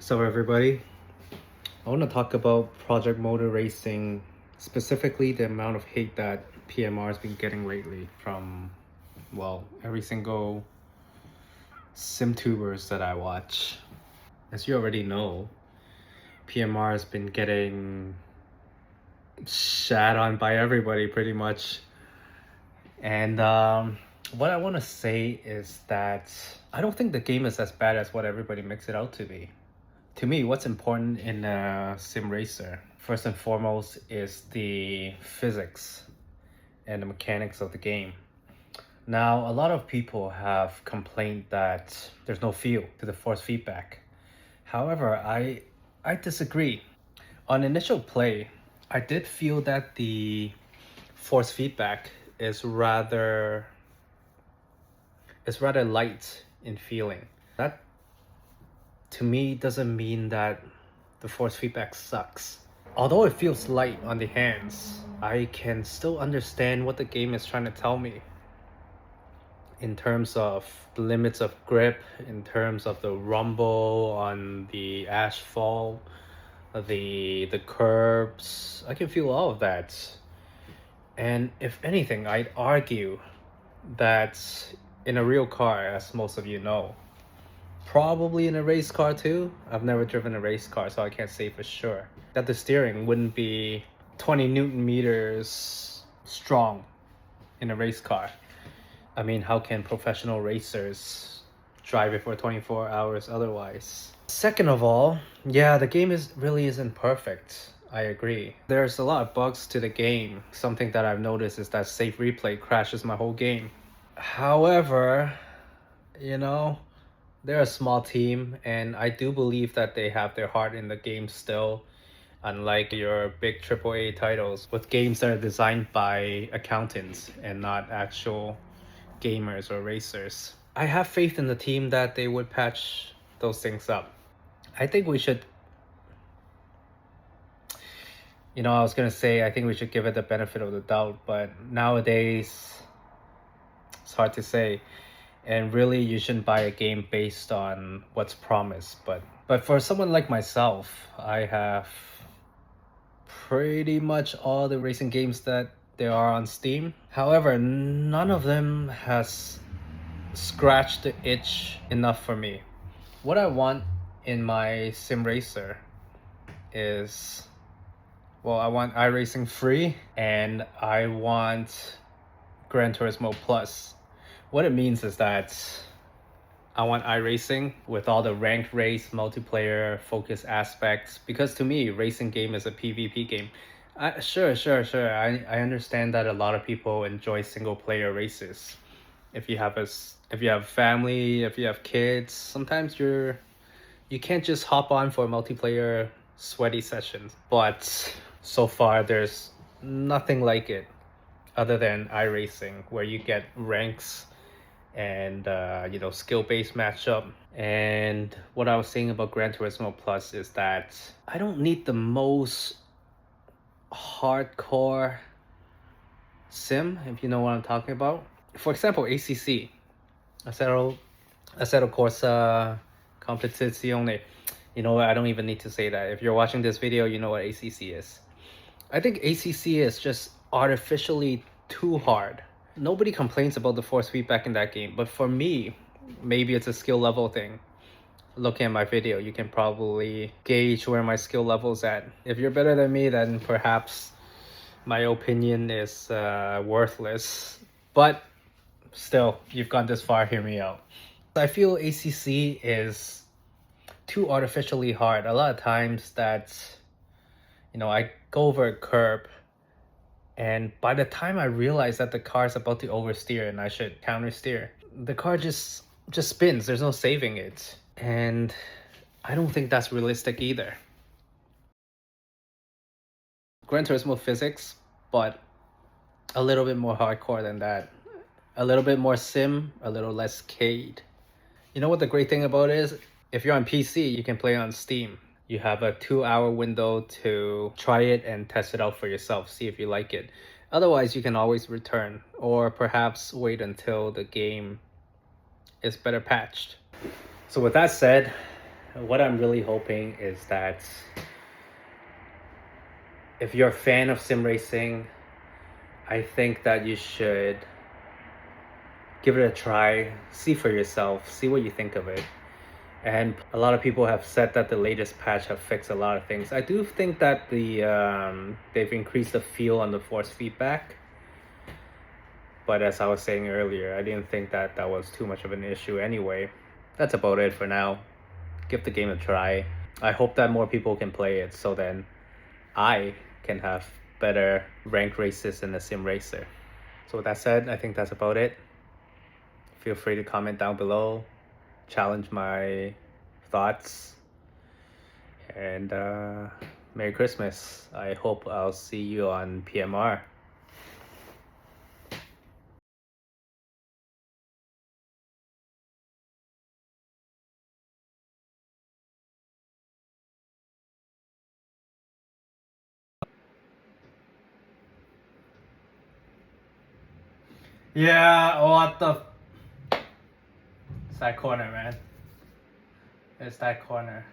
So everybody, I want to talk about Project Motor Racing, specifically the amount of hate that PMR has been getting lately from, well, every single SimTubers that I watch. As you already know, PMR has been getting shat on by everybody pretty much. And what I want to say is that I don't think the game is as bad as what everybody makes it out to be. To me, what's important in a sim racer, first and foremost, is the physics and the mechanics of the game. Now, a lot of people have complained that there's no feel to the force feedback. However, I disagree. On initial play, I did feel that the force feedback is rather light in feeling. That to me doesn't mean that the force feedback sucks. Although it feels light on the hands, I can still understand what the game is trying to tell me in terms of the limits of grip, in terms of the rumble on the asphalt, the curbs. I can feel all of that. And if anything, I'd argue that in a real car, as most of you know, probably in a race car too. I've never driven a race car, so I can't say for sure that the steering wouldn't be 20 Newton meters strong in a race car. I mean, how can professional racers drive it for 24 hours otherwise? Second of all, yeah, the game really isn't perfect. I agree. There's a lot of bugs to the game. Something that I've noticed is that safe replay crashes my whole game. However, you know, they're a small team, and I do believe that they have their heart in the game still, unlike your big AAA titles with games that are designed by accountants and not actual gamers or racers. I have faith in the team that they would patch those things up. I think we should, I was gonna say, I think we should give it the benefit of the doubt, but nowadays, it's hard to say. And really, you shouldn't buy a game based on what's promised. But for someone like myself, I have pretty much all the racing games that there are on Steam. However, none of them has scratched the itch enough for me. What I want in my sim racer is, well, I want iRacing free, and I want Gran Turismo Plus. What it means is that I want iRacing with all the ranked race, multiplayer, focus aspects, because to me, racing game is a PvP game. Sure. I understand that a lot of people enjoy single player races. If you have family, if you have kids, sometimes you can't just hop on for multiplayer sweaty sessions. But so far, there's nothing like it other than iRacing, where you get ranks and skill-based matchup. And what I was saying about Gran Turismo Plus is that I don't need the most hardcore sim, if you know what I'm talking about. For example, ACC, Assetto Corsa Competizione. You know what, I don't even need to say that. If you're watching this video, you know what ACC is. I think ACC is just artificially too hard. Nobody complains about the force feedback in that game, but for me, maybe it's a skill level thing. Looking at my video, you can probably gauge where my skill level's at. If you're better than me, then perhaps my opinion is worthless. But still, you've gone this far, hear me out. I feel ACC is too artificially hard. A lot of times I go over a curb, and by the time I realize that the car is about to oversteer and I should countersteer, the car just spins. There's no saving it. And I don't think that's realistic either. Gran Turismo physics, but a little bit more hardcore than that. A little bit more sim, a little less Cade. You know what the great thing about it is? If you're on PC, you can play on Steam. You have a 2-hour window to try it and test it out for yourself, see if you like it. Otherwise, you can always return, or perhaps wait until the game is better patched. So with that said, what I'm really hoping is that if you're a fan of sim racing, I think that you should give it a try, see for yourself, see what you think of it. And a lot of people have said that the latest patch have fixed a lot of things. I do think that they've increased the feel on the force feedback. But as I was saying earlier, I didn't think that that was too much of an issue anyway. That's about it for now. Give the game a try. I hope that more people can play it so then I can have better rank races in the sim racer. So with that said, I think that's about it. Feel free to comment down below, challenge my thoughts, and Merry Christmas. I hope I'll see you on PMR. Yeah, what the... It's that corner, man. It's that corner.